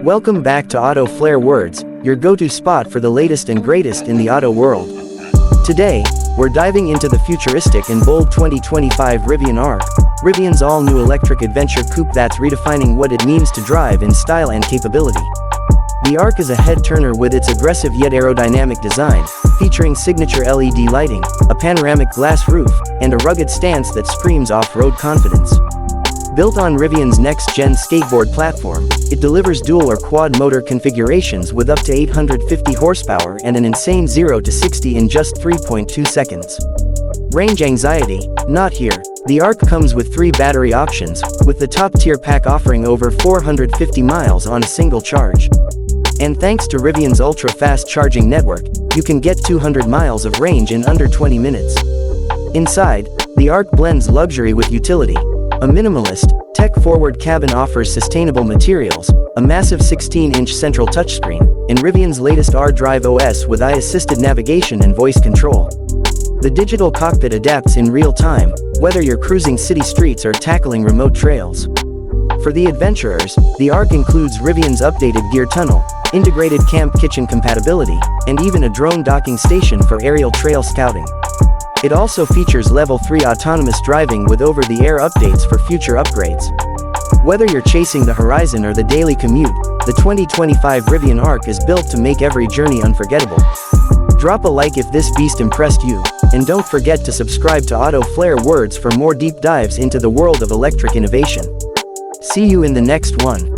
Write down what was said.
Welcome back to Auto Flair Words, your go-to spot for the latest and greatest in the auto world. Today, we're diving into the futuristic and bold 2025 Rivian ARC, Rivian's all-new electric adventure coupe that's redefining what it means to drive in style and capability. The ARC is a head-turner with its aggressive yet aerodynamic design, featuring signature LED lighting, a panoramic glass roof, and a rugged stance that screams off-road confidence. Built on Rivian's next-gen skateboard platform, it delivers dual or quad-motor configurations with up to 850 horsepower and an insane 0 to 60 in just 3.2 seconds. Range anxiety? Not here. The ARC comes with 3 battery options, with the top-tier pack offering over 450 miles on a single charge. And thanks to Rivian's ultra-fast charging network, you can get 200 miles of range in under 20 minutes. Inside, the ARC blends luxury with utility. A minimalist, tech-forward cabin offers sustainable materials, a massive 16-inch central touchscreen, and Rivian's latest R-Drive OS with eye-assisted navigation and voice control. The digital cockpit adapts in real time, whether you're cruising city streets or tackling remote trails. For the adventurers, the ARC includes Rivian's updated gear tunnel, integrated camp kitchen compatibility, and even a drone docking station for aerial trail scouting. It also features Level 3 autonomous driving with over-the-air updates for future upgrades. Whether you're chasing the horizon or the daily commute, the 2025 Rivian ARC is built to make every journey unforgettable. Drop a like if this beast impressed you, and don't forget to subscribe to Auto Flair Words for more deep dives into the world of electric innovation. See you in the next one.